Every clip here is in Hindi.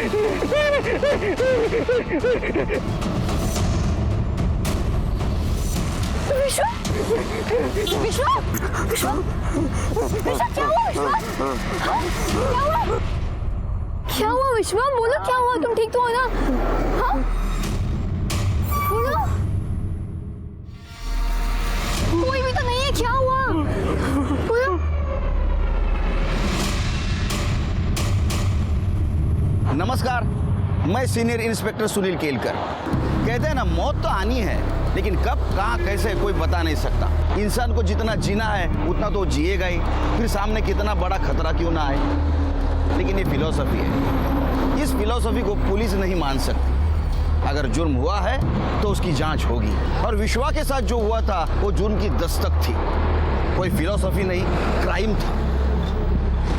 विश्वा, विश्वा, विश्वा, विश्वा, क्या हुआ विश्वा? हाँ? क्या हुआ? क्या हुआ विश्वा? बोलो क्या हुआ? तुम ठीक तो हो ना? हाँ? बोलो। कोई भी तो नहीं है, क्या हुआ? बोलो। नमस्कार, मैं सीनियर इंस्पेक्टर सुनील केलकर। कहते हैं ना, मौत तो आनी है, लेकिन कब, कहाँ, कैसे कोई बता नहीं सकता। इंसान को जितना जीना है उतना तो जिएगा ही, फिर सामने कितना बड़ा खतरा क्यों ना आए। लेकिन ये फिलॉसफी है, इस फिलॉसफी को पुलिस नहीं मान सकती। अगर जुर्म हुआ है तो उसकी जांच होगी, और विश्वा के साथ जो हुआ था वो जुर्म की दस्तक थी, कोई फिलॉसफी नहीं, क्राइम था।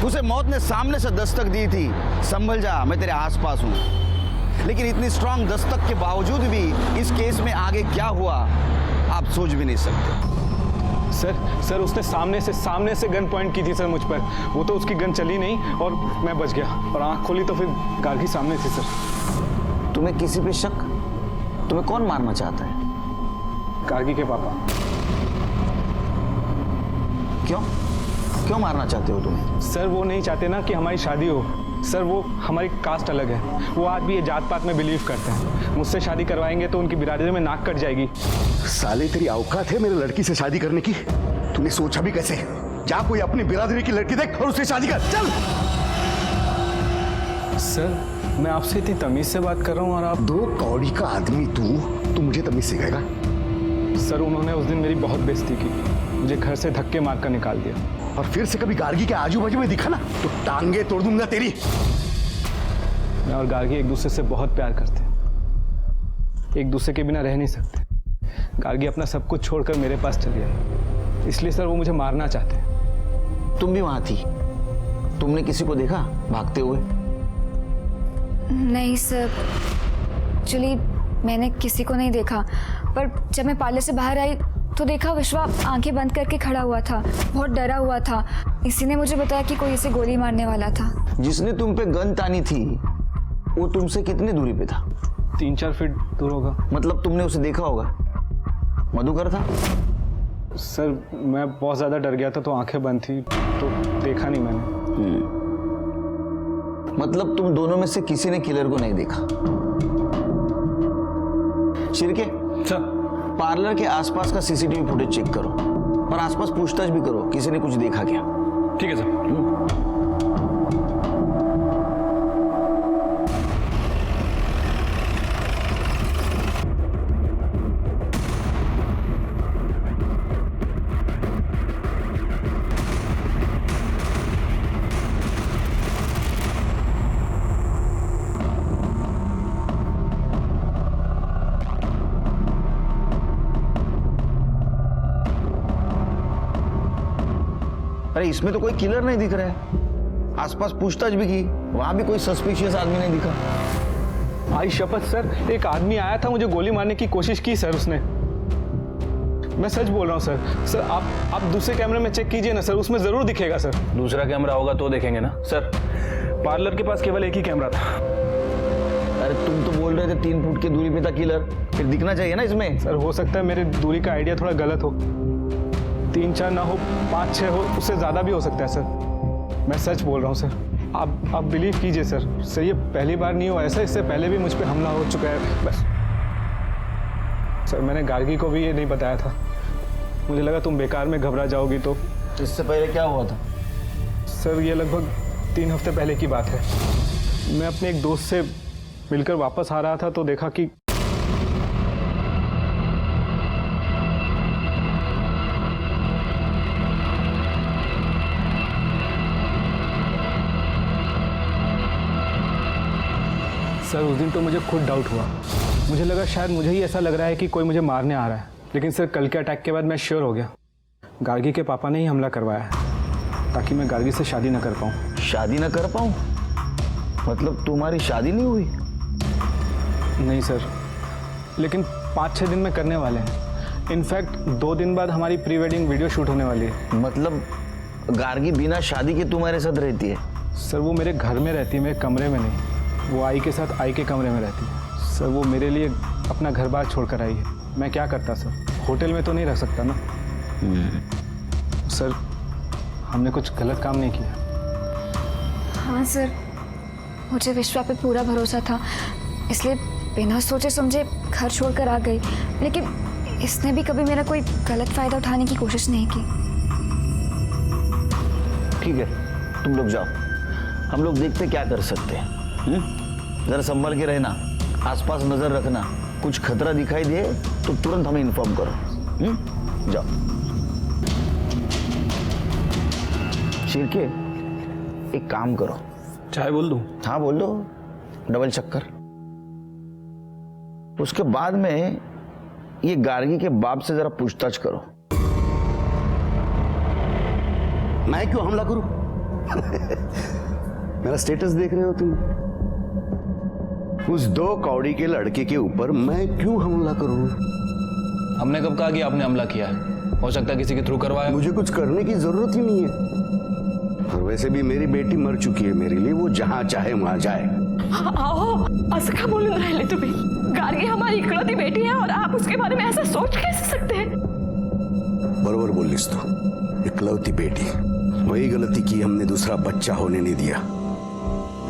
उसे मौत ने सामने से दस्तक दी थी, संभल जा, मैं तेरे आसपास हूँ। लेकिन इतनी स्ट्रांग दस्तक के बावजूद भी इस केस में आगे क्या हुआ आप सोच भी नहीं सकते। सर उसने सामने से गन पॉइंट की थी सर मुझ पर। वो तो उसकी गन चली नहीं और मैं बच गया, और आंख खोली तो फिर गार्गी सामने थी सर। तुम्हें किसी पे शक? तुम्हें कौन मारना चाहता है? गार्गी के पापा। क्यों मारना चाहते हो तुम्हें? सर वो नहीं चाहते ना कि हमारी शादी हो। सर वो हमारी कास्ट अलग है, वो आज भी ये जात पात में बिलीव करते हैं। मुझसे शादी करवाएंगे तो उनकी बिरादरी में नाक कट जाएगी। साले तेरी औकात है मेरे लड़की से शादी करने की? तूने सोचा भी कैसे? जा कोई अपनी बिरादरी की लड़की देख और उससे शादी कर, चल। सर मैं आपसे इतनी तमीज से बात कर रहा हूँ और आप। दो कौड़ी का आदमी तू मुझे तमीज सिखाएगा? सर उन्होंने उस दिन मेरी बहुत बेइज्जती की, मुझे घर से धक्के मार कर निकाल दिया। और फिर से कभी गार्गी के आजू बाजू में दिखा ना तो टांगे तोड़ दूंगा तेरी। मैं और गार्गी एक दूसरे से बहुत प्यार करते हैं, एक दूसरे के बिना रह नहीं सकते। गार्गी अपना सब कुछ छोड़कर मेरे पास चली आई, इसलिए सर वो मुझे मारना चाहते हैं। तुम भी वहां थी, तुमने किसी को देखा भागते हुए? नहीं सर, एक्चुअली मैंने किसी को नहीं देखा, पर जब मैं पार्लर से बाहर आई तो देखा विश्वा आंखें बंद करके खड़ा हुआ था, बहुत डरा हुआ था। इसी ने मुझे बताया कि कोई इसे गोली मारने वाला था। जिसने तुम पे गन तानी थी वो तुमसे कितनी दूरी पे था? 3-4 फीट दूर होगा। मतलब तुमने उसे देखा होगा? मधुकर था? सर मैं बहुत ज्यादा डर गया था तो आंखें बंद थी, तो देखा नहीं मैंने। मतलब तुम दोनों में से किसी ने किलर को नहीं देखा? शिरके सर पार्लर के आसपास का सीसीटीवी फुटेज चेक करो और आसपास पूछताछ भी करो, किसी ने कुछ देखा क्या? ठीक है सर। अरे इसमें तो कोई किलर नहीं दिख रहा है। आसपास पूछताछ भी की, वहां भी कोई सस्पिशियस आदमी नहीं दिखा। आई शपथ सर, एक आदमी आया था, मुझे गोली मारने की कोशिश की सर उसने। मैं सच बोल रहा हूँ सर। सर आप दूसरे कैमरे में चेक कीजिए ना सर, उसमें जरूर दिखेगा सर। दूसरा कैमरा होगा तो देखेंगे ना सर। पार्लर के पास केवल एक ही कैमरा था। अरे तुम तो बोल रहे थे 3 फुट की दूरी पे था किलर, फिर दिखना चाहिए ना इसमें। सर हो सकता है मेरे दूरी का आइडिया थोड़ा गलत हो, 3-4 ना हो, 5-6 हो, उससे ज्यादा भी हो सकता है सर। मैं सच बोल रहा हूँ सर, आप बिलीव कीजिए सर ये पहली बार नहीं हुआ ऐसा, इससे पहले भी मुझ पे हमला हो चुका है। बस सर मैंने गार्गी को भी ये नहीं बताया था, मुझे लगा तुम बेकार में घबरा जाओगी। तो इससे पहले क्या हुआ था? सर ये लगभग 3 हफ्ते पहले की बात है। मैं अपने एक दोस्त से मिलकर वापस आ रहा था तो देखा कि सर उस दिन तो मुझे खुद डाउट हुआ, मुझे लगा शायद मुझे ही ऐसा लग रहा है कि कोई मुझे मारने आ रहा है। लेकिन सर कल के अटैक के बाद मैं श्योर हो गया, गार्गी के पापा ने ही हमला करवाया है ताकि मैं गार्गी से शादी ना कर पाऊँ। शादी ना कर पाऊँ? मतलब तुम्हारी शादी नहीं हुई? नहीं सर, लेकिन 5-6 दिन में करने वाले हैं। इनफैक्ट 2 दिन बाद हमारी प्री वेडिंग वीडियो शूट होने वाली है। मतलब गार्गी बिना शादी के तुम्हारे साथ रहती है? सर वो मेरे घर में रहती है, मेरे कमरे में नहीं। वो आई के साथ आई के कमरे में रहती है सर। वो मेरे लिए अपना घर बार छोड़ कर आई है। मैं क्या करता सर, होटल में तो नहीं रह सकता ना। सर हमने कुछ गलत काम नहीं किया। हाँ सर, मुझे विश्वा पे पूरा भरोसा था, इसलिए बिना सोचे समझे घर छोड़कर आ गई। लेकिन इसने भी कभी मेरा कोई गलत फायदा उठाने की कोशिश नहीं की। ठीक है, तुम लोग जाओ, हम लोग देखते क्या कर सकते हैं। जरा संभल के रहना, आसपास नजर रखना, कुछ खतरा दिखाई दे तो तुरंत हमें इन्फॉर्म करो। जाओ। शिरके, एक काम करो। चाय बोल दूं? हाँ बोल दो, डबल चक्कर। उसके बाद में ये गार्गी के बाप से जरा पूछताछ करो। मैं क्यों हमला करूं? मेरा स्टेटस देख रहे हो तुम? उस 2 कौड़ी के लड़के के ऊपर मैं क्यों हमला करूं? हमने कब कहा कि आपने हमला किया है? हो सकता है किसी के थ्रू करवाया। मुझे कुछ करने की जरूरत ही नहीं है। और वैसे भी मेरी बेटी मर चुकी है, मेरे लिए वो जहां चाहे वहां जाए। आओ, असं का बोलून राहिले तुम्ही? गार्गी हमारी इकलौती बेटी है और आप उसके बारे में ऐसा सोच कैसे सकते हैं? बरोबर बोलिस तू, इकलौती बेटी। वही गलती की हमने, दूसरा बच्चा होने नहीं दिया।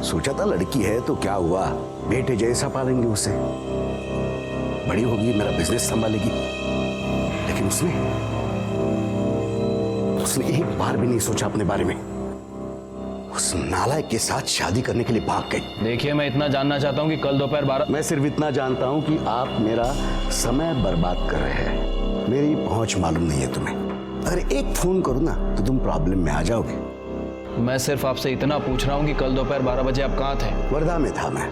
सोचा था लड़की है तो क्या हुआ, बेटे जैसा पालेंगे उसे, बड़ी होगी मेरा बिजनेस संभालेगी। लेकिन उसने एक बार भी नहीं सोचा अपने बारे में। उस नालायक के साथ शादी करने के लिए भाग गई। देखिए, मैं इतना जानना चाहता हूँ कि कल दोपहर 12। मैं सिर्फ इतना जानता हूं कि आप मेरा समय बर्बाद कर रहे हैं। मेरी पहुंच मालूम नहीं है तुम्हें। अगर एक फोन करूं ना तो तुम प्रॉब्लम में आ जाओगे। मैं सिर्फ आपसे इतना पूछ रहा हूँ कि कल दोपहर 12 बजे आप कहाँ थे? वर्धा में था मैं।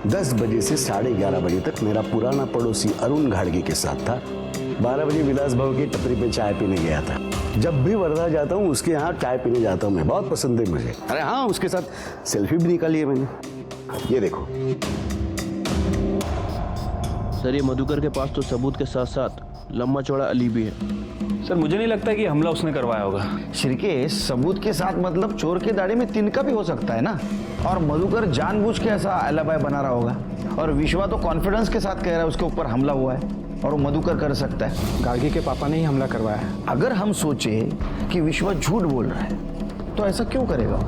10 बजे से 11:30 बजे तक मेरा पुराना पड़ोसी अरुण घाड़गे के साथ था। 12 बजे विलास भाऊ की टपरी पे चाय पीने गया था। जब भी वर्धा जाता हूँ उसके यहाँ चाय पीने जाता हूँ मैं, बहुत पसंद है मुझे। अरे हाँ, उसके साथ सेल्फी भी निकाली है मैंने, ये देखो। सर, ये मधुकर के पास तो सबूत के साथ साथ लंबा चौड़ा अली भी है। सर मुझे नहीं लगता कि हमला उसने करवाया होगा। शिरके, सबूत के साथ मतलब चोर के दाढ़ी में तिनका भी हो सकता है ना। और मधुकर जानबूझ के ऐसा अलाबाय बना रहा होगा। और विश्वा तो कॉन्फिडेंस के साथ कह रहा है उसके ऊपर हमला हुआ है और वो मधुकर कर सकता है। गार्गी के पापा ने ही हमला करवाया है। अगर हम सोचे कि विश्वा झूठ बोल रहा है तो ऐसा क्यों करेगा?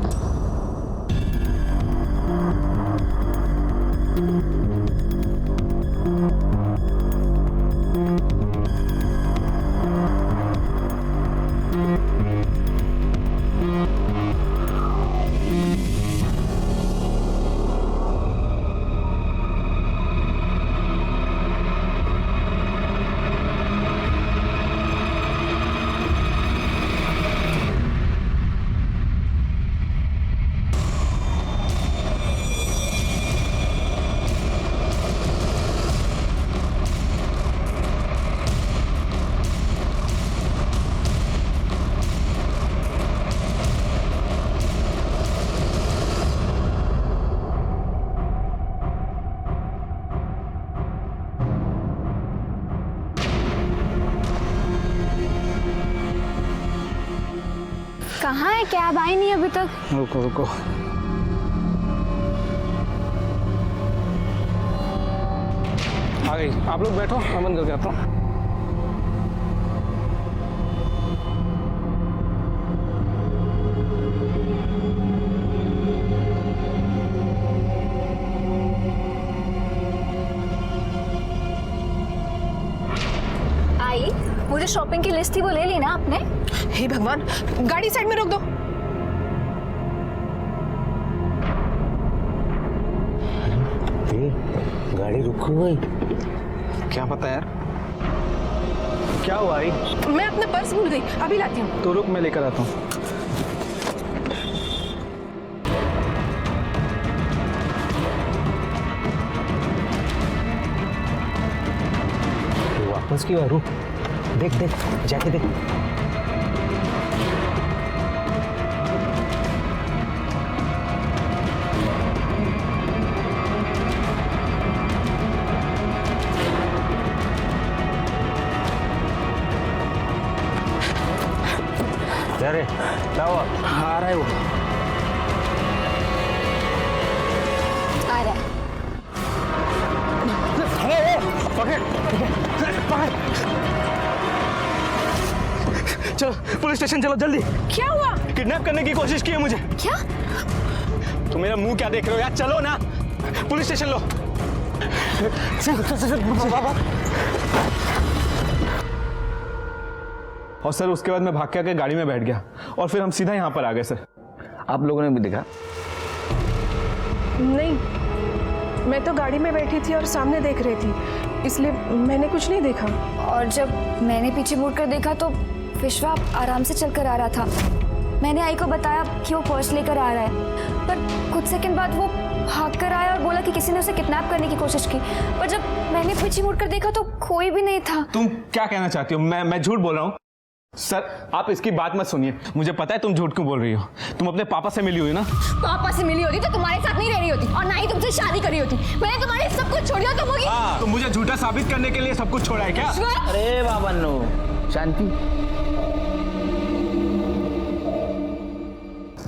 कहाँ है कैब? आई नहीं अभी तक। रुको रुको, आ गई। आप लोग बैठो, मैं बंद करके आता हूँ। आई, मुझे शॉपिंग की लिस्ट थी वो ले ली ना आपने? हे भगवान, गाड़ी साइड में रोक दो। गाड़ी रुक गई। क्या पता यार, क्या हुआ? आई मैं अपना पर्स भूल गई, अभी लाती हूँ। तो रुक, मैं लेकर आता हूँ। वापस क्यों? रुक, देख देख, जाके देख। अरे क्या हुआ? आ रहा है वो। चलो पुलिस स्टेशन चलो जल्दी। क्या हुआ? किडनैप करने की कोशिश की है मुझे। क्या? तुम मेरा मुंह क्या देख रहे हो यार, चलो ना पुलिस स्टेशन लो। और सर उसके बाद मैं भाग के आके गाड़ी में बैठ गया और फिर हम सीधा यहाँ पर आ गए सर। आप लोगों ने भी देखा? नहीं, मैं तो गाड़ी में बैठी थी और सामने देख रही थी, इसलिए मैंने कुछ नहीं देखा। और जब मैंने पीछे मुड़कर देखा तो विश्वा आराम से चलकर आ रहा था। मैंने आई को बताया कि वो पर्स लेकर आ रहा है, पर कुछ सेकंड बाद वो भाग कर आया और बोला कि किसी ने उसे किडनैप करने की कोशिश की। पर जब मैंने पीछे मुड़कर देखा तो कोई भी नहीं था। तुम क्या कहना चाहती हो? मैं झूठ बोल रहा हूँ? सर आप इसकी बात मत सुनिए, मुझे पता है तुम झूठ क्यों बोल रही हो। तुम अपने पापा से मिली हुई ना? पापा से मिली होती तो तुम्हारे साथ नहीं रह रही होती और ना ही तुमसे शादी करी होती। मैंने तुम्हारे सब कुछ छोड़ दिया तुम होगी। हाँ, तो मुझे झूठा साबित करने के लिए सब कुछ छोड़ा है क्या? अरे बाबन्नो, शांति।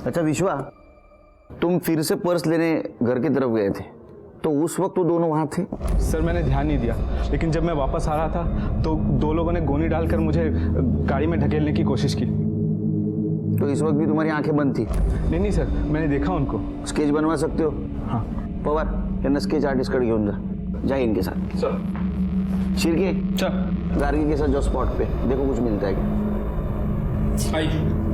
अच्छा विश्वा, तुम फिर से पर्स लेने घर की तरफ गए थे, तो उस वक्त वो दोनों वहां थे? सर मैंने ध्यान नहीं दिया, लेकिन जब मैं वापस आ रहा था तो दो लोगों ने गोनी डालकर मुझे गाड़ी में ढकेलने की कोशिश की। तो इस वक्त भी तुम्हारी आंखें बंद थी? नहीं सर, मैंने देखा उनको। स्केच बनवा सकते हो? हाँ। पवार यांना स्केच आर्टिस्ट कडे घेऊन जा इनके साथ। सर। शिर्के, सर। गार्गी के साथ जो स्पॉट पे देखो कुछ मिलता है क्या। आइए।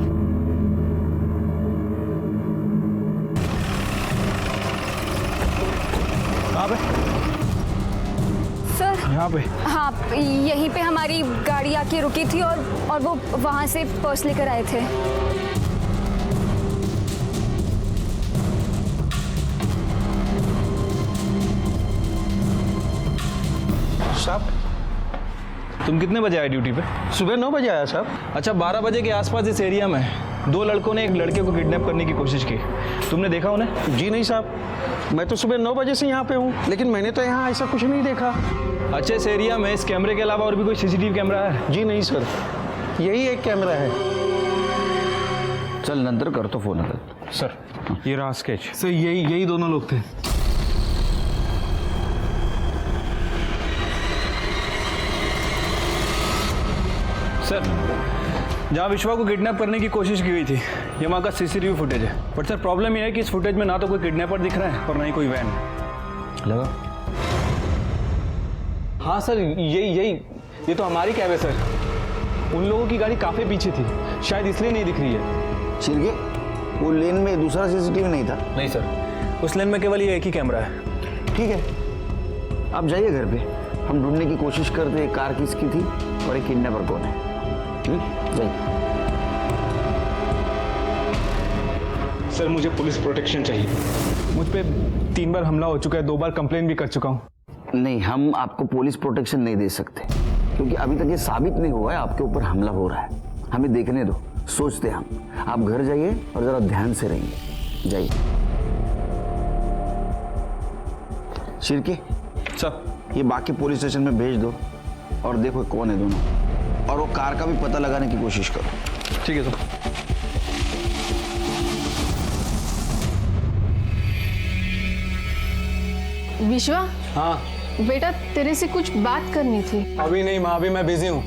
कहाँ पे? सर यहाँ पे? हाँ, यहीं पे हमारी गाड़ी आके रुकी थी और वो वहां से पर्स लेकर आए थे। साहब तुम कितने बजे आए ड्यूटी पे? सुबह 9 बजे आया साहब। अच्छा, 12 बजे के आसपास इस एरिया में 2 लड़कों ने एक लड़के को किडनैप करने की कोशिश की। तुमने देखा उन्हें? जी नहीं साहब, मैं तो सुबह 9 बजे से यहाँ पे हूँ, लेकिन मैंने तो यहाँ ऐसा कुछ नहीं देखा। अच्छा, इस एरिया में इस कैमरे के अलावा और भी कोई सीसीटीवी कैमरा है? जी नहीं सर, यही एक कैमरा है। चल नंतर करतो फोन आता। सर ये रहा स्केच। सर यही दोनों लोग थे। सर जहाँ विश्वा को किडनैप करने की कोशिश की गई थी ये वहाँ का सीसीटीवी फुटेज है। बट सर प्रॉब्लम ये है कि इस फुटेज में ना तो कोई किडनैपर दिख रहा है और ना ही कोई वैन। लगा? हाँ सर, ये तो हमारी कैब है सर। उन लोगों की गाड़ी काफी पीछे थी, शायद इसलिए नहीं दिख रही है। शिर्के, वो लेन में दूसरा सीसीटीवी नहीं था? नहीं सर, उस लेन में केवल ये एक ही कैमरा है। ठीक है, आप जाइए घर पे, हम ढूंढने की कोशिश करते हैं कार किसकी थी और एक किडनैपर कौन है। जाइए। सर मुझे पुलिस प्रोटेक्शन चाहिए। मुझ पे 3 बार हमला हो चुका है, 2 बार कंप्लेन भी कर चुका हूँ। नहीं, हम आपको पुलिस प्रोटेक्शन नहीं दे सकते क्योंकि अभी तक ये साबित नहीं हुआ है आपके ऊपर हमला हो रहा है। हमें देखने दो, सोचते हम। आप घर जाइए और जरा ध्यान से रहिए। जाइए। शिर्के, सर ये बाकी पुलिस स्टेशन में भेज दो और देखो कौन है दोनों, और वो कार का भी पता लगाने की कोशिश करो। ठीक है सर। विश्वा, हाँ। बेटा तेरे से कुछ बात करनी थी। अभी नहीं माँ, अभी मैं बिजी हूँ।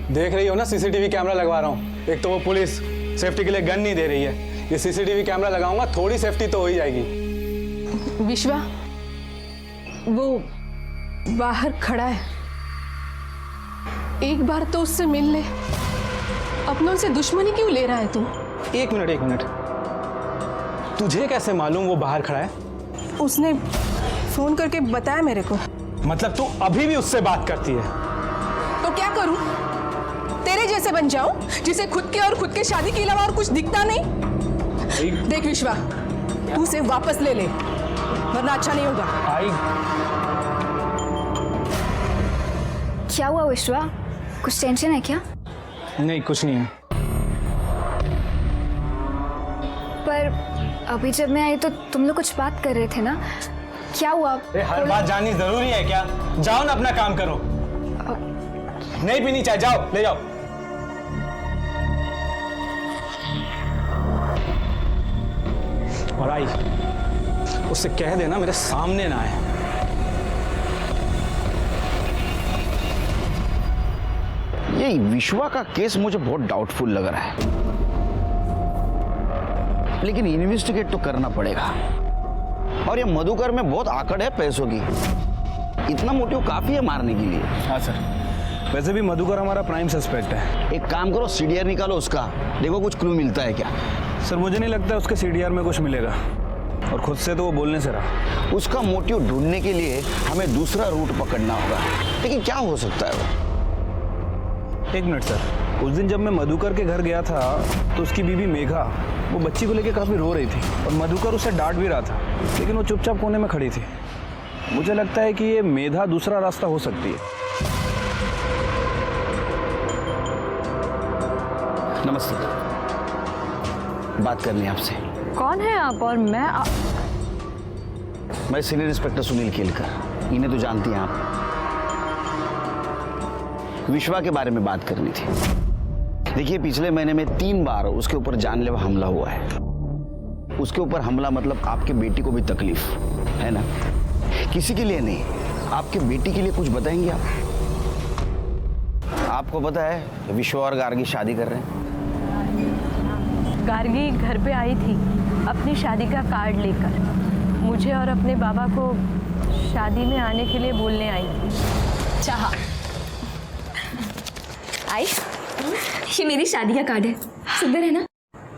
देख रही हो ना, सीसीटीवी कैमरा लगवा रहा हूँ। एक तो वो पुलिस सेफ्टी के लिए गन नहीं दे रही है, ये सीसीटीवी कैमरा लगाऊंगा, थोड़ी सेफ्टी तो हो ही जाएगी। विश्वा, वो बाहर खड़ा है, एक बार तो उससे मिल ले। अपनों से दुश्मनी क्यों ले रहा है तू? एक मिनट, तुझे कैसे मालूम वो बाहर खड़ा है? उसने फोन करके बताया मेरे को। मतलब तू अभी भी उससे बात करती है? तो क्या करूं? तेरे जैसे बन जाऊं जिसे खुद के और खुद के शादी के अलावा और कुछ दिखता नहीं? देख विश्वा, तू उसे वापस ले ले वरना अच्छा नहीं होगा। क्या हुआ विश्वा, कुछ टेंशन है क्या? नहीं, कुछ नहीं है। पर अभी जब मैं आई तो तुम लोग कुछ बात कर रहे थे ना, क्या हुआ? हर बात जाननी जरूरी है क्या? जाओ ना, अपना काम करो। नहीं पीनी चाय, जाओ ले जाओ। और आई, उससे कह देना मेरे सामने ना आए। ये विश्वा का केस मुझे बहुत डाउटफुल लग रहा है, लेकिन इन्वेस्टिगेट तो करना पड़ेगा। और ये मधुकर में बहुत आकड़ है पैसों की, इतना मोटिव काफी है मारने के लिए। हाँ सर, वैसे भी मधुकर हमारा प्राइम सस्पेक्ट है। एक काम करो, सीडीआर निकालो उसका, देखो कुछ क्लू मिलता है क्या। सर मुझे नहीं लगता उसके सीडीआर में कुछ मिलेगा, और खुद से तो वो बोलने से रहा। उसका मोटिव ढूंढने के लिए हमें दूसरा रूट पकड़ना होगा, लेकिन क्या हो सकता है वो? एक मिनट सर, उस दिन जब मैं मधुकर के घर गया था तो उसकी बीवी मेघा वो बच्ची को लेकर काफ़ी रो रही थी, और मधुकर उसे डांट भी रहा था, लेकिन वो चुपचाप कोने में खड़ी थी। मुझे लगता है कि ये मेधा दूसरा रास्ता हो सकती है। नमस्ते, बात करनी है आपसे। कौन है आप? और मैं सीनियर इंस्पेक्टर सुनील केलकर, इन्हें तो जानती हैं आप। विश्वा के बारे में बात करनी थी। देखिए, पिछले महीने में 3 बार उसके ऊपर जानलेवा हमला हुआ है। उसके ऊपर हमला मतलब आपके बेटी को भी तकलीफ है ना? किसी के लिए नहीं, आपके बेटी के लिए कुछ बताएंगे आप? आपको पता है विश्वा और गार्गी शादी कर रहे हैं? गार्गी घर पे आई थी अपनी शादी का कार्ड लेकर, मुझे और अपने बाबा को शादी में आने के लिए बोलने आई थी। चाहा आई, ये मेरी शादी का कार्ड है, सुंदर है ना?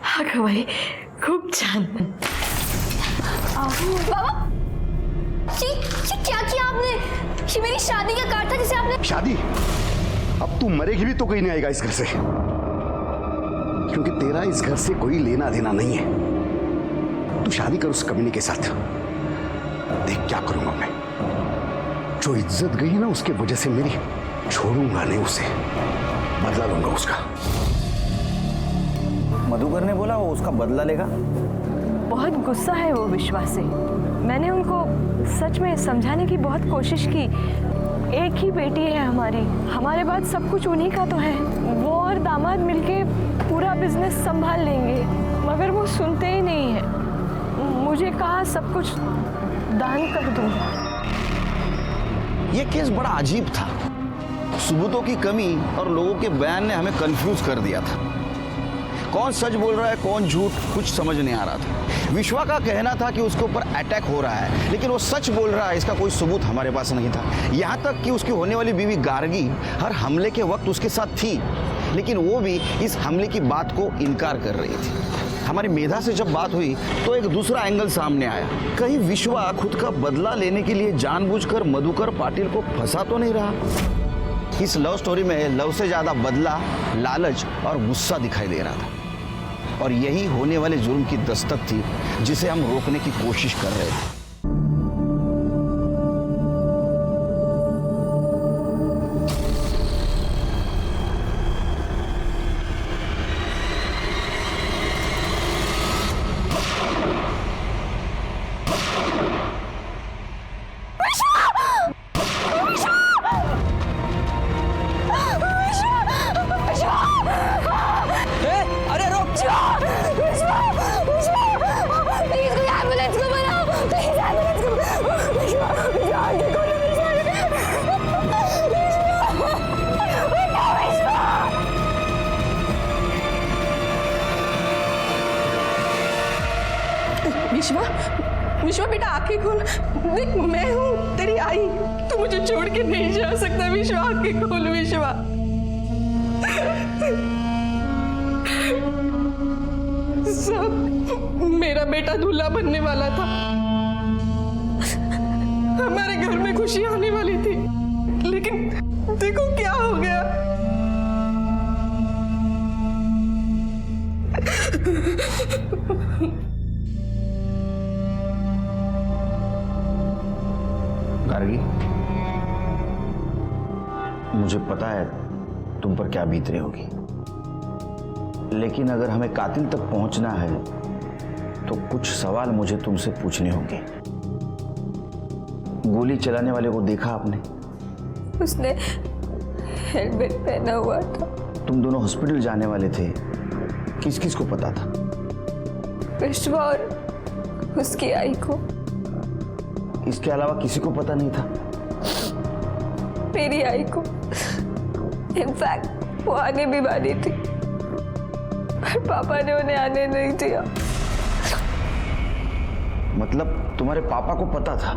हाँ भाई, खूब छान। बाबा, ये क्या किया आपने? ये मेरी शादी का कार्ड था जिसे आपने। शादी? अब तू मरेगी भी तो कोई नहीं आएगा इस घर से, क्योंकि तेरा इस घर से कोई लेना देना नहीं है। तू शादी कर उस कमीने के साथ, देख क्या करूंगा मैं। जो इज्जत गई ना उसके वजह से मेरी, छोड़ूंगा नहीं उसे, बदला लूंगा उसका। मधुकर ने बोला वो उसका बदला लेगा। बहुत गुस्सा है वो विश्वास से। मैंने उनको सच में समझाने की बहुत कोशिश की। एक ही बेटी है हमारी, हमारे बाद सब कुछ उन्हीं का तो है। वो और दामाद मिलके पूरा बिजनेस संभाल लेंगे, मगर वो सुनते ही नहीं है। मुझे कहा सब कुछ दान कर दूंगा। ये केस बड़ा अजीब था, सबूतों की कमी और लोगों के बयान ने हमें कंफ्यूज कर दिया था। कौन सच बोल रहा है कौन झूठ, कुछ समझ नहीं आ रहा था। विश्वा का कहना था कि उसके ऊपर अटैक हो रहा है, लेकिन वो सच बोल रहा है इसका कोई सबूत हमारे पास नहीं था। यहाँ तक कि उसकी होने वाली बीवी गार्गी हर हमले के वक्त उसके साथ थी, लेकिन वो भी इस हमले की बात को इनकार कर रही थी। हमारी मेधा से जब बात हुई तो एक दूसरा एंगल सामने आया। कहीं विश्वा खुद का बदला लेने के लिए जानबूझकर मधुकर पाटिल को फंसा तो नहीं रहा? इस लव स्टोरी में लव से ज्यादा बदला, लालच और गुस्सा दिखाई दे रहा था, और यही होने वाले जुर्म की दस्तक थी जिसे हम रोकने की कोशिश कर रहे थे। विश्वा, विश्वा बेटा आंखें खोल, देख मैं हूँ तेरी आई, तू मुझे छोड़ के नहीं जा सकता। विश्वा आंखें खोल, विश्वा। सब मेरा बेटा दूल्हा बनने वाला था, हमारे घर में खुशी आने वाली थी, लेकिन देखो क्या हो गया। गार्गी, मुझे पता है तुम पर क्या बीत रही होगी, लेकिन अगर हमें कातिल तक पहुंचना है तो कुछ सवाल मुझे तुमसे पूछने होंगे। गोली चलाने वाले को देखा आपने? उसने हेलमेट पहना हुआ था। तुम दोनों हॉस्पिटल जाने वाले थे, किस किस को पता था? विश्वा और उसकी आई को। इसके अलावा किसी को पता नहीं था? मेरी आई को। इनफैक्ट वो आने भी वाली थी, पर पापा ने उन्हें आने नहीं दिया। मतलब तुम्हारे पापा को पता था?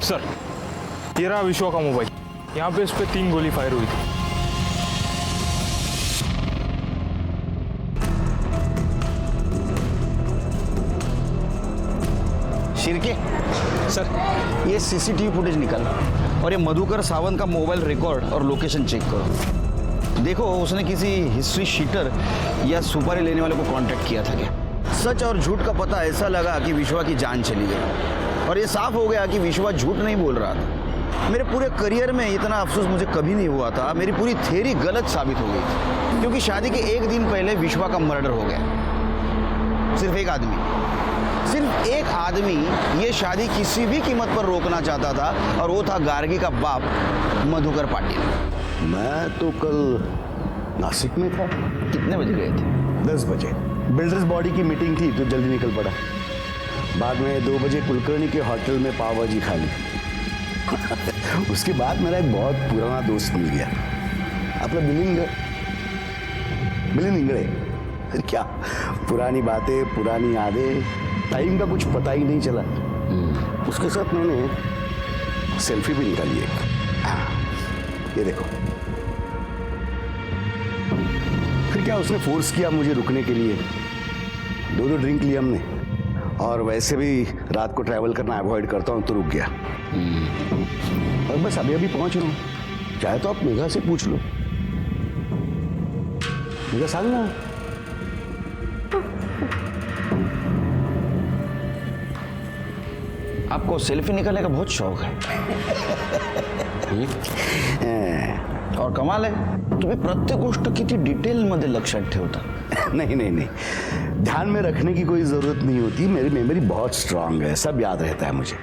सर, ये रहा विश्वा का मोबाइल। यहाँ पे इस पे 3 गोली फायर हुई थी। शिर्के, सर, ये सीसीटीवी फुटेज निकाल और ये मधुकर सावंत का मोबाइल रिकॉर्ड और लोकेशन चेक करो। देखो उसने किसी हिस्ट्री शीटर या सुपारी लेने वाले को कांटेक्ट किया था क्या? सच और झूठ का पता ऐसा लगा कि विश्वा की जान चली गई और ये साफ हो गया कि विश्वा झूठ नहीं बोल रहा था। मेरे पूरे करियर में इतना अफसोस मुझे कभी नहीं हुआ था। मेरी पूरी थ्योरी गलत साबित हो गई थी, क्योंकि शादी के 1 दिन पहले विश्वा का मर्डर हो गया। सिर्फ एक आदमी ये शादी किसी भी कीमत पर रोकना चाहता था, और वो था गार्गी का बाप मधुकर पाटिल। मैं तो कल नासिक में था। कितने बजे गए थे? 10 बजे। बिल्डर्स बॉडी की मीटिंग थी तो जल्दी निकल पड़ा। बाद में 2 बजे कुलकर्णी के होटल में पाव भाजी खा ली। उसके बाद मेरा एक बहुत पुराना दोस्त मिल गया, अपना मिलिंद इंगड़े। क्या पुरानी बातें, पुरानी यादें, टाइम का कुछ पता ही नहीं चला। उसके साथ मैंने सेल्फी भी निकाली एक। ये देखो। फिर क्या उसने फोर्स किया मुझे रुकने के लिए। 2 ड्रिंक लिए हमने, और वैसे भी रात को ट्रैवल करना अवॉइड करता हूँ तो रुक गया। और बस अभी पहुंच रहा हूँ। चाहे तो आप मेघा से पूछ लो। मेघा सांग ना। आपको सेल्फी निकालने का बहुत शौक है। और कमाल आहे, तुम्ही प्रत्येक गोष्ट किती डिटेलमध्ये लक्षात ठेवता। नहीं, ध्यान में रखने की कोई जरूरत नहीं होती। मेरी मेमोरी बहुत स्ट्रांग है, सब याद रहता है मुझे।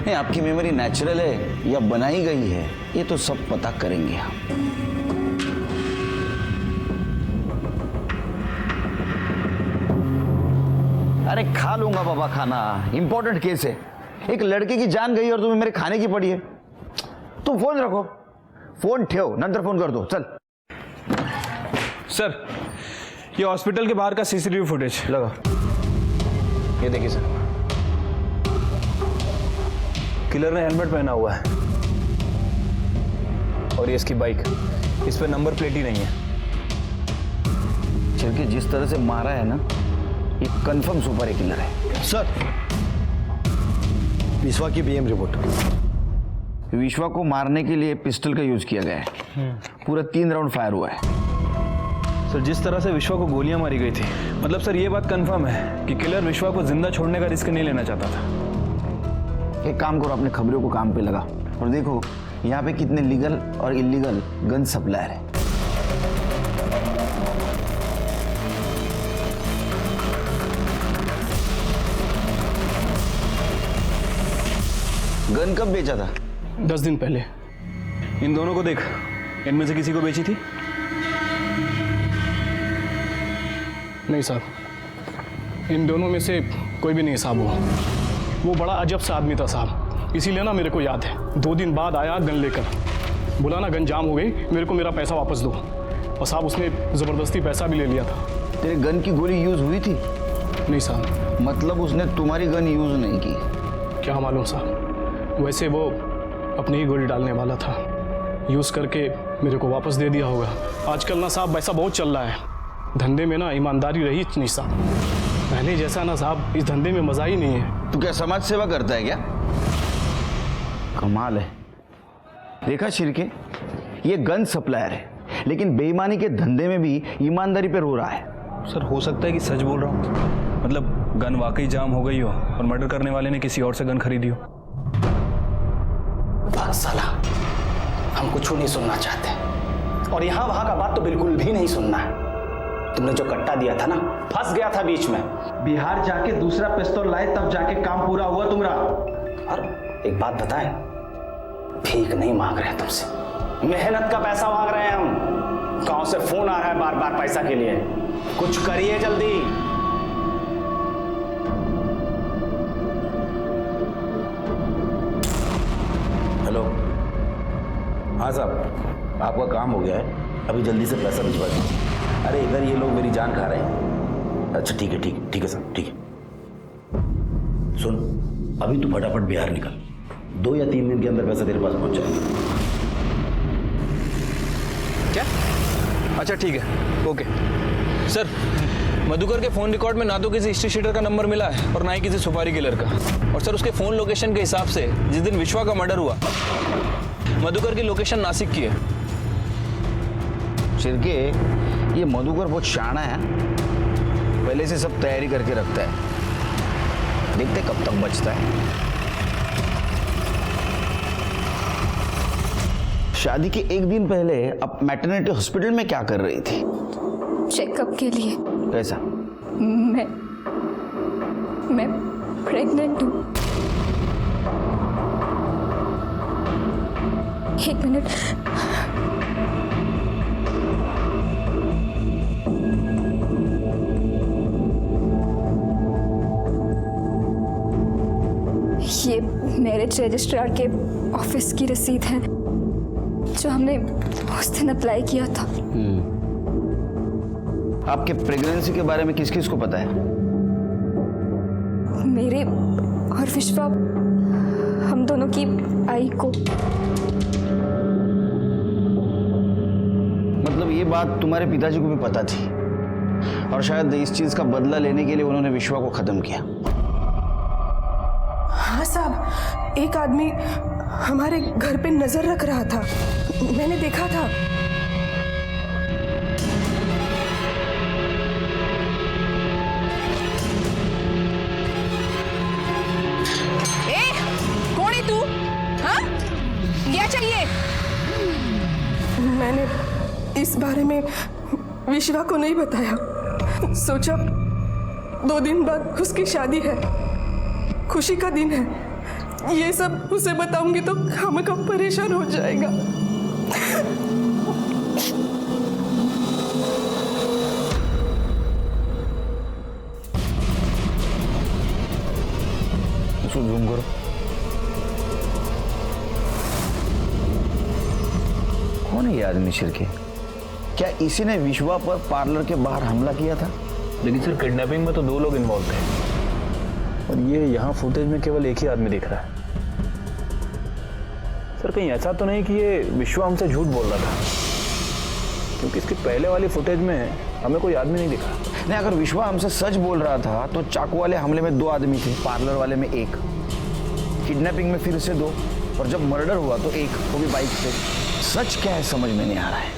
नहीं, आपकी मेमोरी नेचुरल है या बनाई गई है, ये तो सब पता करेंगे हम। अरे खा लूंगा बाबा खाना, इंपॉर्टेंट केस है। एक लड़के की जान गई और तुम्हें मेरे खाने की पड़ी है। तुम फोन रखो, फोन ठेव, नंतर फोन कर दो। चल। सर, ये हॉस्पिटल के बाहर का सीसीटीवी फुटेज लगा। ये देखिए सर, किलर ने हेलमेट पहना हुआ है, और ये इसकी बाइक, इस पर नंबर प्लेट ही नहीं है। चिरके जिस तरह से मारा है ना, ये कंफर्म सुपर किलर है। सर, विश्वा की बीएम रिपोर्ट। विश्वा को मारने के लिए पिस्टल का यूज किया गया है। पूरा 3 राउंड फायर हुआ है। सर, जिस तरह से विश्वा को गोलियां मारी गई थी, मतलब सर ये बात कंफर्म है कि किलर विश्वा को जिंदा छोड़ने का रिस्क नहीं लेना चाहता था। एक काम करो, अपने खबरों को काम पे लगा और देखो यहाँ पे कितने लीगल और इलीगल गन सप्लायर है। गन कब बेचा था? 10 दिन पहले। इन दोनों को देख, इनमें से किसी को बेची थी? नहीं साहब, इन दोनों में से कोई भी नहीं साहब। वो बड़ा अजब सा आदमी था साहब, इसीलिए ना मेरे को याद है। 2 दिन बाद आया गन लेकर, बोला ना गन जाम हो गई, मेरे को मेरा पैसा वापस दो। और साहब उसने ज़बरदस्ती पैसा भी ले लिया था। तेरे गन की गोली यूज हुई थी? नहीं साहब। मतलब उसने तुम्हारी गन यूज नहीं की? क्या मालूम साहब, वैसे वो अपनी ही गोली डालने वाला था, यूज़ करके मेरे को वापस दे दिया होगा। आजकल ना साहब वैसा बहुत चल रहा है, धंधे में ना ईमानदारी रही नहीं साहब। पहले जैसा ना साहब इस धंधे में मज़ा ही नहीं है। तू क्या समाज सेवा करता है क्या? कमाल है। देखा शिरके, ये गन सप्लायर है, लेकिन बेईमानी के धंधे में भी ईमानदारी पे रो रहा है। सर, हो सकता है कि सच बोल रहा हूँ, मतलब गन वाकई जाम हो गई हो और मर्डर करने वाले ने किसी और से गन खरीदी हो। साला, हम कुछ नहीं सुनना चाहते, और यहाँ वहां का बात तो बिल्कुल भी नहीं सुनना है। तुमने जो कट्टा दिया था ना, फंस गया था बीच में। बिहार जाके दूसरा पिस्तौल लाए तब जाके काम पूरा हुआ तुम्हारा। और एक बात बताएं, भीख नहीं मांग रहे तुमसे, मेहनत का पैसा मांग रहे हैं हम। गांव से फोन आ रहा है बार बार पैसा के लिए। कुछ करिए जल्दी। हेलो, हाँ साहब, आपका काम हो गया है, अभी जल्दी से पैसा भिजवा दीजिए। अरे इधर ये लोग मेरी जान खा रहे हैं। अच्छा ठीक है, ठीक है साहब, ठीक है। सुन, अभी तू फटाफट बिहार निकल, 2 या 3 दिन के अंदर पैसा तेरे पास पहुंच जाएगा। क्या? अच्छा ठीक है, ओके। सर, मधुकर के फोन रिकॉर्ड में ना तो किसी हिस्ट्री शीटर का नंबर मिला है और ना ही किसी सुपारी किलर का। और सर, उसके फोन लोकेशन के हिसाब से जिस दिन विश्वा का मर्डर हुआ, मधुकर की लोकेशन नासिक की है। शिरके, ये मधुकर बहुत शाना है, पहले से सब तैयारी करके रखता है, देखते कब तक बचता है। शादी के 1 दिन पहले अब मैटरनिटी हॉस्पिटल में क्या कर रही थी? चेकअप के लिए। कैसा? मैं प्रेग्नेंट हूँ। 1 मिनट। ये मैरिज रजिस्ट्रार के ऑफिस की रसीद है जो हमने उस दिन अप्लाई किया था। आपके प्रेगनेंसी के बारे में किस किस को पता है? मेरे और विश्वा, हम दोनों की आई को। मतलब ये बात तुम्हारे पिताजी को भी पता थी और शायद इस चीज का बदला लेने के लिए उन्होंने विश्वा को खत्म किया। हाँ साहब, एक आदमी हमारे घर पे नजर रख रहा था, मैंने देखा था। ए, कौन है तू? हाँ? क्या चाहिए? मैंने इस बारे में विश्वा को नहीं बताया। सोचा 2 दिन बाद उसकी शादी है, खुशी का दिन है, ये सब उसे बताऊंगी तो हम परेशान हो जाएगा। जूम करो। कौन है ये आदमी शिरके? क्या इसी ने विश्वा पर पार्लर के बाहर हमला किया था? लेकिन सर, किडनैपिंग में तो 2 लोग इन्वॉल्व थे और ये यहाँ फुटेज में केवल एक ही आदमी दिख रहा है। सर, कहीं ऐसा तो नहीं कि ये विश्वा हमसे झूठ बोल रहा था, क्योंकि इसकी पहले वाली फुटेज में हमें कोई आदमी नहीं दिखा। नहीं, अगर विश्वा हमसे सच बोल रहा था तो चाकू वाले हमले में 2 आदमी थे, पार्लर वाले में 1, किडनैपिंग में फिर से 2, और जब मर्डर हुआ तो 1, वो भी बाइक पे। सच क्या है समझ में नहीं आ रहा है,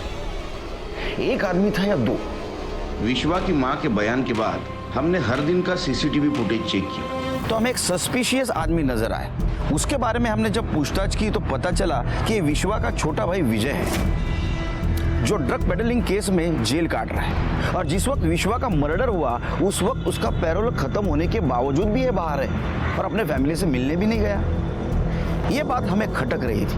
1 आदमी था या 2? विश्वा की मां के बयान के बाद हमने हर दिन का सीसीटीवी फुटेज चेक किया तो हमें एक सस्पिशियस आदमी नजर आया। उसके बारे में हमने जब पूछताछ की तो पता चला कि विश्वा का छोटा भाई विजय है, जो ड्रग पेडलिंग केस में जेल काट रहा है, और जिस वक्त विश्वा का मर्डर हुआ उस वक्त उसका पैरोल खत्म होने के बावजूद भी ये बाहर है और अपने फैमिली से मिलने भी नहीं गया। ये बात हमें खटक रही थी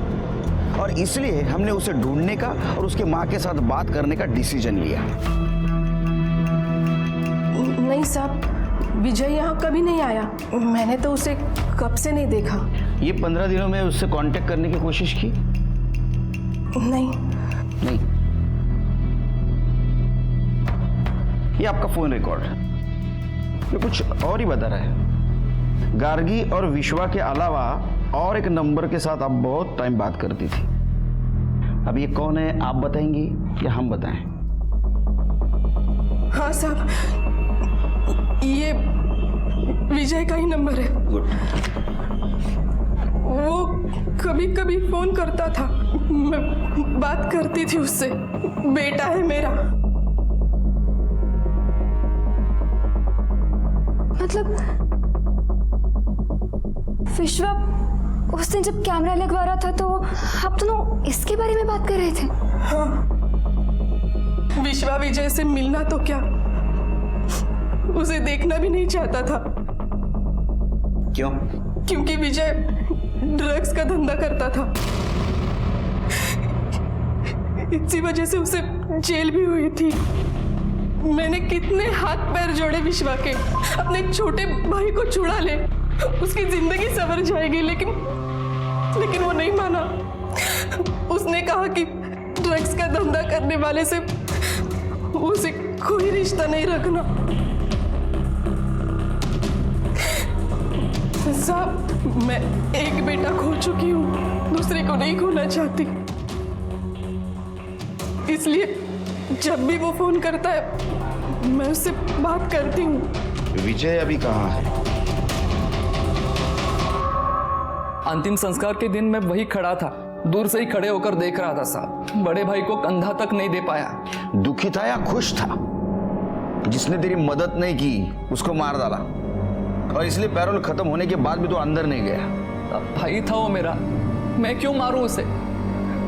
और इसलिए हमने उसे ढूंढने का और उसके माँ के साथ बात करने का डिसीजन लिया। नहीं साहब, विजय यहाँ कभी नहीं आया, मैंने तो उसे कब से नहीं देखा। ये 15 दिनों में उससे कांटेक्ट करने की कोशिश की? नहीं। ये आपका फोन रिकॉर्ड है, ये कुछ और ही बता रहा है। गार्गी और विश्वा के अलावा और एक नंबर के साथ आप बहुत टाइम बात करती थी। अब ये कौन है, आप बताएंगी या हम बताएं? हाँ साहब, ये विजय का ही नंबर है। गुड। वो कभी कभी फोन करता था, मैं बात करती थी उससे। बेटा है मेरा। मतलब विश्वा उस दिन जब कैमरा लगवा रहा था तो आप दोनों इसके बारे में बात कर रहे थे? हाँ, विश्वा विजय से मिलना तो क्या, उसे देखना भी नहीं चाहता था। क्यों? क्योंकि विजय ड्रग्स का धंधा करता था, इसी वजह से उसे जेल भी हुई थी। मैंने कितने हाथ पैर जोड़े विश्वा के, अपने छोटे भाई को छुड़ा ले, उसकी जिंदगी संवर जाएगी, लेकिन वो नहीं माना। उसने कहा कि ड्रग्स का धंधा करने वाले से उसे कोई रिश्ता नहीं रखना। साहब, मैं एक बेटा खो चुकी हूँ, दूसरे को नहीं खोना चाहती। इसलिए जब भी वो फोन करता है मैं उससे बात करती हूँ। विजय अभी कहाँ है? अंतिम संस्कार के दिन मैं वही खड़ा था, दूर से ही खड़े होकर देख रहा था साहब। बड़े भाई को कंधा तक नहीं दे पाया। दुखी था या खुश था? जिसने तेरी मदद नहीं की उसको मार डाला, और इसलिए पैरोल खत्म होने के बाद भी तो अंदर नहीं गया। भाई था वो मेरा, मैं क्यों मारूं उसे?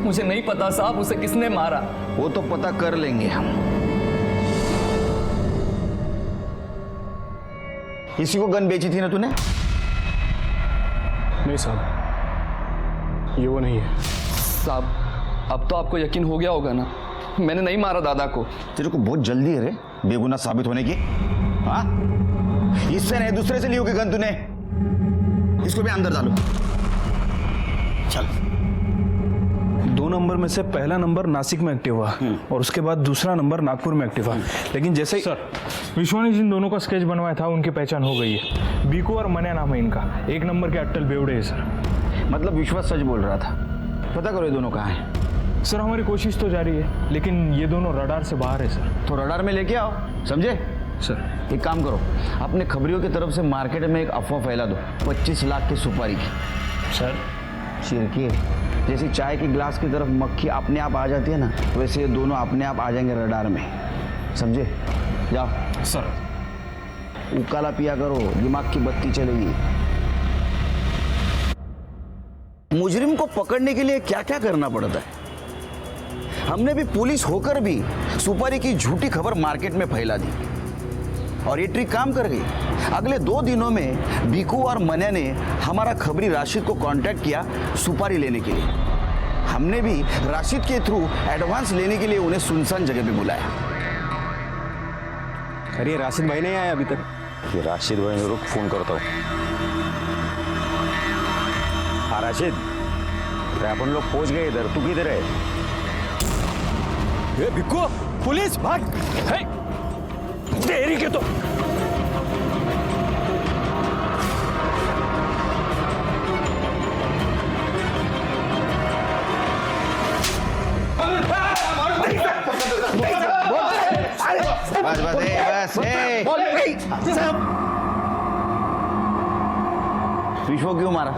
मुझे नहीं पता साहब उसे किसने मारा। वो तो पता कर लेंगे हम। इसी को गन बेची थी ना तूने? नहीं साहब, ये वो नहीं है। साहब, अब तो आपको यकीन हो गया होगा ना, मैंने नहीं मारा दादा को। तेरे को बहुत जल्दी है रे बेगुनाह साबित होने की। हाँ, इससे नहीं दूसरे से ली होगी गन तूने। इसको भी अंदर डालो। चल। 2 नंबर में से पहला नंबर नासिक में एक्टिव हुआ और उसके बाद दूसरा नंबर नागपुर में एक्टिव हुआ। लेकिन जैसे ही सर, विश्वा ने जिन दोनों का स्केच बनवाया था उनकी पहचान हो गई है। बीकू और मन्या नाम है इनका। 1 नंबर के अट्टल बेवड़े है सर। मतलब विश्वास सच बोल रहा था। पता करो ये दोनों कहाँ हैं। सर, हमारी कोशिश तो जारी है, लेकिन ये दोनों रडार से बाहर है सर। तो रडार में लेके आओ, समझे? सर, एक काम करो, अपने खबरियों की तरफ से मार्केट में एक अफवाह फैला दो 25 लाख की सुपारी की। सर, चिरकी जैसी चाय के गिलास की तरफ मक्खी अपने आप आ जाती है ना, वैसे ये दोनों अपने आप आ जाएंगे रडार में, समझे? जाओ। सर, उकाला पिया करो, दिमाग की बत्ती चलेगी। मुजरिम को पकड़ने के लिए क्या क्या करना पड़ता है। हमने भी पुलिस होकर भी सुपारी की झूठी खबर मार्केट में फैला दी, और ये ट्रिक काम कर गई। अगले 2 दिनों में बीकू और मन्या ने हमारा खबरी राशिद को कांटेक्ट किया सुपारी लेने के लिए। हमने भी राशिद के थ्रू एडवांस लेने के लिए उन्हें सुनसान जगह पे बुलाया। अरे राशिद भाई नहीं आया अभी तक? ये राशिद भाई, रुक फोन करता हूँ। हाँ राशिद, अपन लोग पहुंच गए इधर, तू किधर है? ए बिक्कू, पुलिस भाग! देरी के तो बस विश्व क्यों मारा?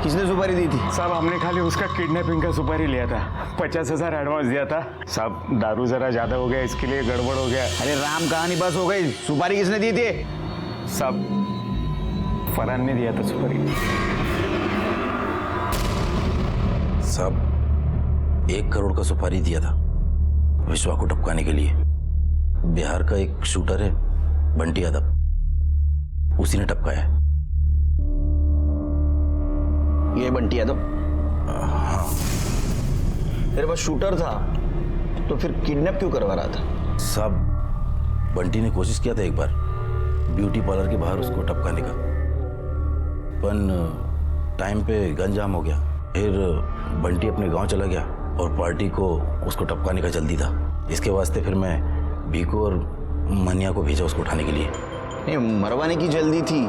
किसने सुपारी दी थी? साहब, हमने खाली उसका किडनैपिंग का सुपारी लिया था। 50,000 एडवांस दिया था साहब। दारू जरा ज्यादा हो गया, इसके लिए गड़बड़ हो गया। अरे राम कहानी बस हो गई। सुपारी किसने दी थी? साहब, फरहान ने दिया था सुपारी। साहब, 1 करोड़ का सुपारी दिया था विश्वा को टपकाने के लिए। बिहार का एक शूटर है बंटी यादव, उसी ने टपकाया है। ये बंटी यादव? हाँ। तेरे पास शूटर था तो फिर किडनैप क्यों करवा रहा था? साहब, बंटी ने कोशिश किया था एक बार ब्यूटी पार्लर के बाहर उसको टपकाने का, पर टाइम पे गन जाम हो गया। फिर बंटी अपने गांव चला गया और पार्टी को उसको टपकाने का जल्दी था। इसके वास्ते फिर मैं बीकू और मनिया को भेजा उसको उठाने के लिए। नहीं, मरवाने की जल्दी थी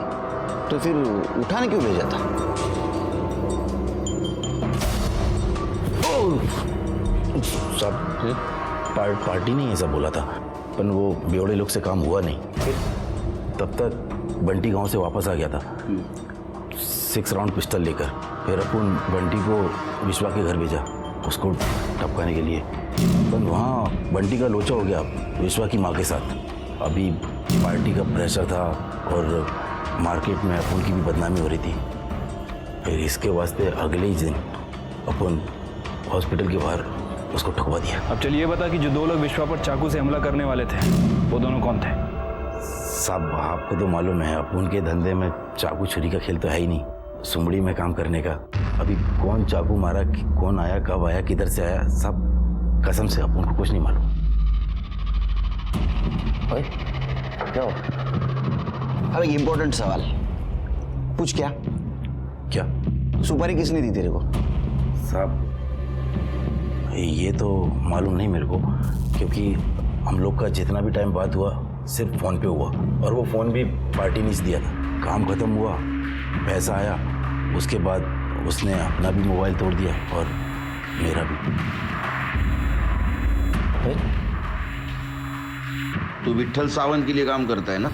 तो फिर उठाने क्यों भेजा था? सब पार्टी ने ऐसा बोला था, पर वो बेवड़े लोग से काम हुआ नहीं। तब तक बंटी गांव से वापस आ गया था 6 राउंड पिस्टल लेकर। फिर अपन बंटी को विश्वा के घर भेजा उसको टपकाने के लिए, पर वहाँ बंटी का लोचा हो गया विश्वा की माँ के साथ। अभी पार्टी का प्रेशर था और मार्केट में अपन की भी बदनामी हो रही थी। फिर इसके वास्ते अगले ही दिन अपन हॉस्पिटल के बाहर उसको ठुकवा दिया। अब चलिए बता कि जो 2 लोग विश्वा पर चाकू से हमला करने वाले थे वो दोनों कौन थे? साहब, आपको तो मालूम है अपन के धंधे में चाकू छुरी का खेल तो है ही नहीं, सुमड़ी में काम करने का। अभी कौन चाकू मारा, कौन आया, कब आया, किधर से आया, सब कसम से अपन को कुछ नहीं मालूम। ओए, क्या हो? अब एक इम्पोर्टेंट सवाल पूछ। क्या क्या? सुपारी किसने दी तेरे को? साहब ये तो मालूम नहीं मेरे को, क्योंकि हम लोग का जितना भी टाइम बात हुआ सिर्फ फ़ोन पे हुआ, और वो फ़ोन भी पार्टी ने दिया था। काम ख़त्म हुआ, पैसा आया, उसके बाद उसने अपना भी मोबाइल तोड़ दिया और मेरा भी। तू विट्ठल सावंत के लिए काम करता है ना?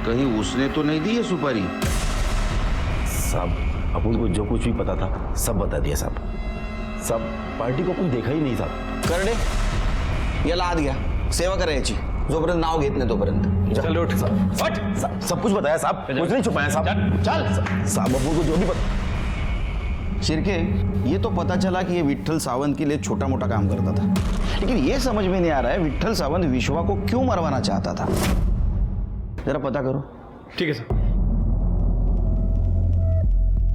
कहीं उसने तो नहीं दी है सुपारी? साहब अपन को जो कुछ भी पता था सब बता दिया साहब। सब पार्टी को कोण देखा ही नाही साहब. करडे याला आत घ्या, सेवा करायची जोपर्यंत नाव घेत नाही तोपर्यंत. चल उठ. सब कुछ बताया साहब, कुछ नहीं छुपाया साहब. चल साहब अपन को जो भी पता. शिर्के, ये तो पता चला कि ये विट्ठल सावंत के लिए छोटा मोटा काम करता था, लेकिन ये समझ में नहीं आ रहा है विट्ठल सावंत विश्वा को क्यों मरवाना चाहता था. जरा पता करो. ठीक है सर.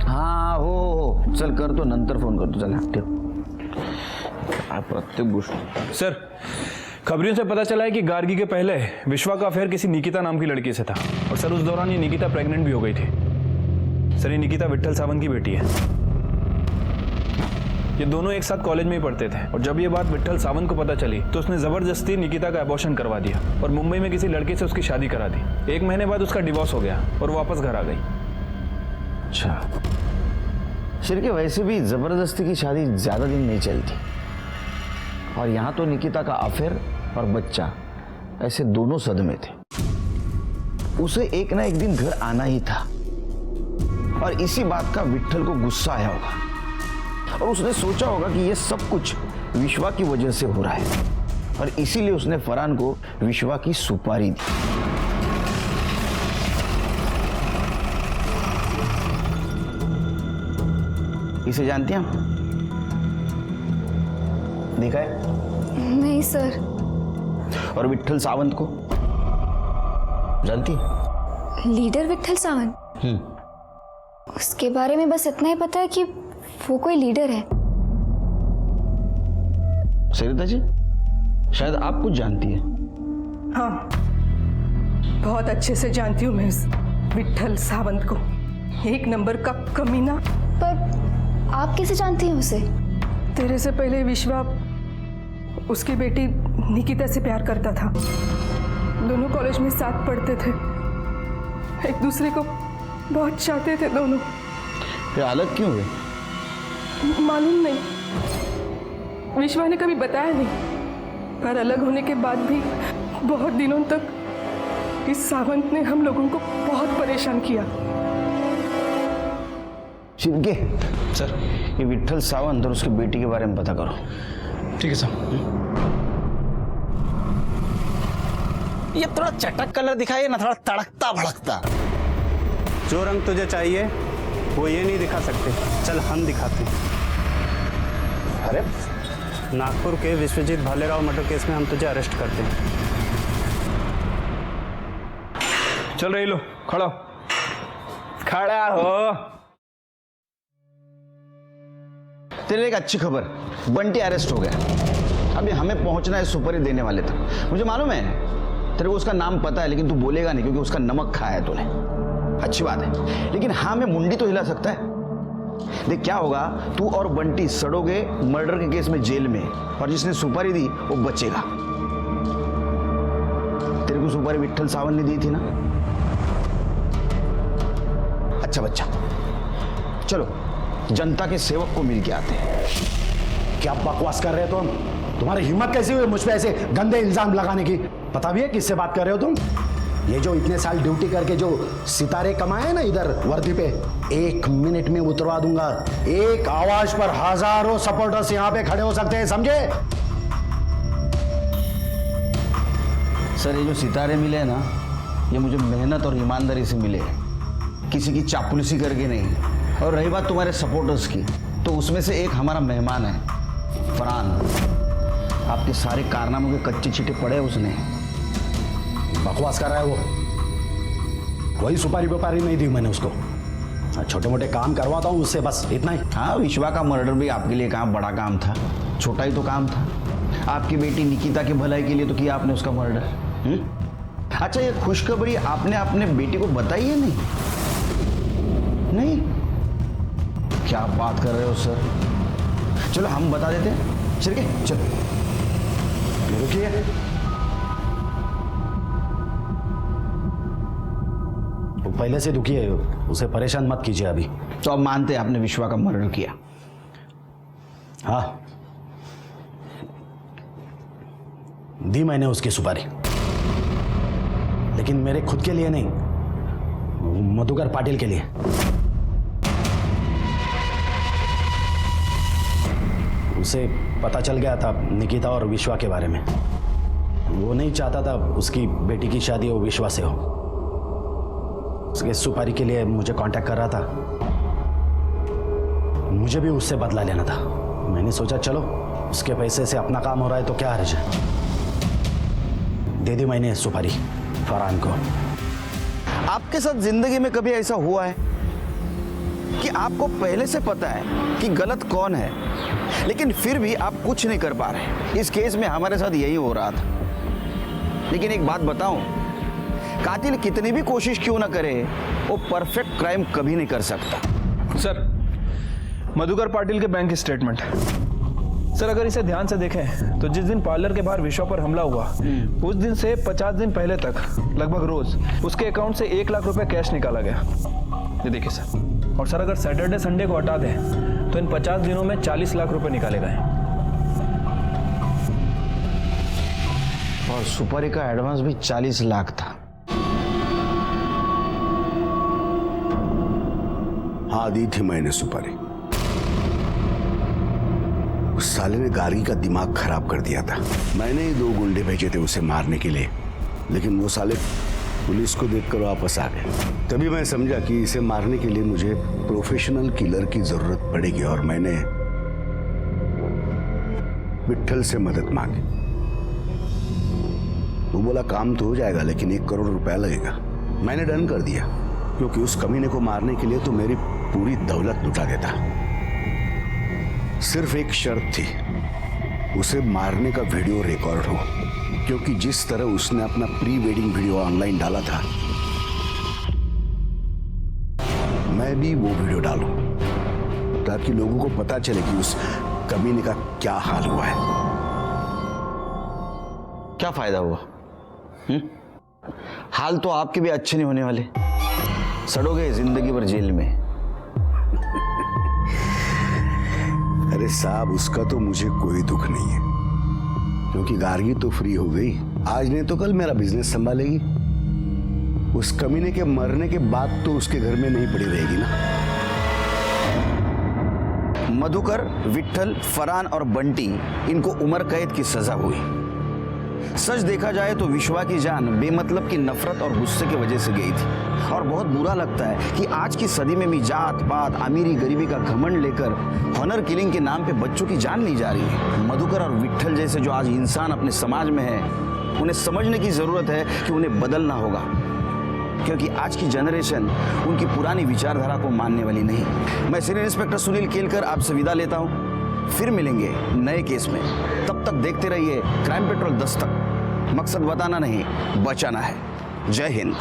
हाँ हो चल करतो, नंतर फोन करतो. चल ठेव. प्रत्येक गोष्ट. सर खबरियों से पता चला है कि गार्गी के पहले विश्वा का अफेयर किसी निकिता नाम की लड़की से था, और सर उस दौरान ये निकिता प्रेग्नेंट भी हो गई थी. सर ये निकिता विट्ठल सावंत की बेटी है. ये दोनों एक साथ कॉलेज में ही पढ़ते थे, और जब ये बात विट्ठल सावंत को पता चली तो उसने जबरदस्ती निकिता का अबॉर्शन करवा दिया और मुंबई में किसी लड़के से उसकी शादी करा दी. 1 महीने बाद उसका डिवोर्स हो गया और वापस घर आ गई. अच्छा शिर्के, वैसे भी जबरदस्ती की शादी ज्यादा दिन नहीं चलती, और यहाँ तो निकिता का अफेयर और बच्चा ऐसे दोनों सदमे थे. उसे एक ना एक दिन घर आना ही था, और इसी बात का विट्ठल को गुस्सा आया होगा, और उसने सोचा होगा कि ये सब कुछ विश्वा की वजह से हो रहा है, और इसीलिए उसने फरहान को विश्वा की सुपारी दी. इसे जानती हैं? देखा है? नहीं सर. और विट्ठल सावंत को जानती? लीडर विट्ठल सावंत? उसके बारे में बस इतना ही पता है कि वो कोई लीडर है. सरिता जी, शायद आप कुछ जानती है. हाँ, बहुत अच्छे से जानती हूँ मैं इस विट्ठल सावंत को. 1 नंबर का कमीना. पर आप कैसे जानती हैं उसे? तेरे से पहले विश्वा उसकी बेटी निकिता से प्यार करता था. दोनों कॉलेज में साथ पढ़ते थे, एक दूसरे को बहुत चाहते थे दोनों. फिर अलग क्यों हुए? मालूम नहीं, विश्वा ने कभी बताया नहीं, पर अलग होने के बाद भी बहुत दिनों तक इस सावंत ने हम लोगों को बहुत परेशान किया. शिर्के सर, ये विट्ठल सावंत और उसकी बेटी के बारे में पता करो. ठीक है सर. ये थोड़ा चटक कलर दिखाइए ना, थोड़ा तड़कता भड़कता. जो रंग तुझे चाहिए वो ये नहीं दिखा सकते, चल हम दिखाते हैं. अरे नागपुर के विश्वजीत भालेराव मर्डर केस में हम तुझे अरेस्ट करते हैं. चल रही लो, खड़ा हो. खड़ा हो. तेरे एक अच्छी खबर, बंटी अरेस्ट हो गया. अभी हमें पहुंचना है सुपारी देने वाले तक. मुझे मालूम है तेरे को उसका नाम पता है, लेकिन तू बोलेगा नहीं क्योंकि उसका नमक खाया है तूने. अच्छी बात है, लेकिन हाँ मैं मुंडी तो हिला सकता है. देख क्या होगा, तू और बंटी सड़ोगे मर्डर के केस में जेल में, और जिसने सुपारी दी वो बचेगा. तेरे को सुपारी विट्ठल सावंत ने दी थी ना? अच्छा बच्चा, चलो जनता के सेवक को मिल के आते हैं. क्या बकवास कर रहे हो तुम? तुम्हारी हिम्मत कैसी हुई मुझ पे ऐसे गंदे इल्जाम लगाने की? पता भी है किससे बात कर रहे हो तुम? ये जो इतने साल ड्यूटी करके जो सितारे कमाए ना इधर वर्दी पे, 1 मिनट में उतरवा दूंगा. एक आवाज पर हजारों सपोर्टर्स यहाँ पे खड़े हो सकते हैं, समझे? सर ये जो सितारे मिले ना, ये मुझे मेहनत और ईमानदारी से मिले, किसी की चापलूसी करके नहीं. और रही बात तुम्हारे सपोर्टर्स की, तो उसमें से एक हमारा मेहमान है, फरहान. आपके सारे कारनामों के कच्चे छिटे पड़े उसने. बकवास कर रहा है वो. वही सुपारी व्यापारी नहीं दी मैंने उसको. छोटे मोटे काम करवाता हूँ उससे, बस इतना ही। हाँ, विश्वा का मर्डर भी आपके लिए काम बड़ा काम था, छोटा ही तो काम था। आपकी बेटी निकिता की भलाई के लिए तो किया आपने उसका मर्डर। अच्छा, ये खुशखबरी आपने अपने बेटी को बताई है? नहीं, क्या बात कर रहे हो सर? चलो हम बता देते हैं। चलिए चलो। रुकिए, वो पहले से दुखी है, उसे परेशान मत कीजिए अभी। तो अब मानते हैं आपने विश्वा का मर्डर किया? हाँ, दी मैंने उसकी सुपारी, लेकिन मेरे खुद के लिए नहीं, मधुकर पाटिल के लिए। उसे पता चल गया था निकिता और विश्वा के बारे में। वो नहीं चाहता था उसकी बेटी की शादी वो विश्वा से हो। उसके सुपारी के लिए मुझे कांटेक्ट कर रहा था। मुझे भी उससे बदला लेना था। मैंने सोचा चलो उसके पैसे से अपना काम हो रहा है तो क्या हर्ज है। दे दी मैंने सुपारी फरहान को। आपके साथ जिंदगी में कभी ऐसा हुआ है कि आपको पहले से पता है कि गलत कौन है, लेकिन फिर भी आप कुछ नहीं कर पा रहे? इस केस में हमारे साथ यही हो रहा था। लेकिन एक बात बताऊं, कातिल कितनी भी कोशिश क्यों ना करे, वो परफेक्ट क्राइम कभी नहीं कर सकता। सर, मधुकर पाटिल के बैंक स्टेटमेंट। सर, अगर इसे ध्यान से देखें तो जिस दिन पार्लर के बाहर विश्वा पर हमला हुआ, उस दिन से 50 दिन पहले तक लगभग रोज उसके अकाउंट से 1 लाख रुपए कैश निकाला गया। ये देखिए सर। और सर, अगर सैटरडे संडे को हटा दें तो इन 50 दिनों में 40 लाख रुपए निकाले गए। और सुपारी का एडवांस भी 40 लाख था। हाँ, दी थी मैंने सुपारी। उस साले ने गार्गी का दिमाग खराब कर दिया था। मैंने ही 2 गुंडे भेजे थे उसे मारने के लिए, लेकिन वो साले पुलिस को देखकर वापस आ गए। तभी मैं समझा कि इसे मारने के लिए मुझे प्रोफेशनल किलर की जरूरत पड़ेगी, और मैंने विट्ठल से मदद मांगी। वो बोला काम तो हो जाएगा, लेकिन 1 करोड़ रुपया लगेगा। मैंने डन कर दिया, क्योंकि उस कमीने को मारने के लिए तो मेरी पूरी दौलत लुटा देता। सिर्फ एक शर्त थी, उसे मारने का वीडियो रिकॉर्ड हो, क्योंकि जिस तरह उसने अपना प्री वेडिंग वीडियो ऑनलाइन डाला था, मैं भी वो वीडियो डालूं, ताकि लोगों को पता चले कि उस कमीने का क्या हाल हुआ है। क्या फायदा हुआ? हाल तो आपके भी अच्छे नहीं होने वाले, सड़ोगे जिंदगी भर जेल में। अरे साहब, उसका तो मुझे कोई दुख नहीं है, क्योंकि गार्गी तो फ्री हो गई। आज नहीं तो कल मेरा बिजनेस संभालेगी। उस कमीने के मरने के बाद तो उसके घर में नहीं पड़ी रहेगी ना। मधुकर, विट्ठल, फरहान और बंटी, इनको उम्र कैद की सजा हुई। सच देखा जाए तो विश्वा की जान बेमतलब की नफरत और गुस्से की वजह से गई थी। और बहुत बुरा लगता है कि आज की सदी में भी जात पात, अमीरी गरीबी का घमंड लेकर हॉनर किलिंग के नाम पे बच्चों की जान ली जा रही है। मधुकर और विट्ठल जैसे जो आज इंसान अपने समाज में है, उन्हें समझने की जरूरत है कि उन्हें बदलना होगा, क्योंकि आज की जनरेशन उनकी पुरानी विचारधारा को मानने वाली नहीं। मैं सीनियर इंस्पेक्टर सुनील केलकर आपसे विदा लेता हूँ। फिर मिलेंगे नए केस में। तब तक देखते रहिए क्राइम पेट्रोल दस्तक। मकसद बताना नहीं, बचाना है। जय हिंद।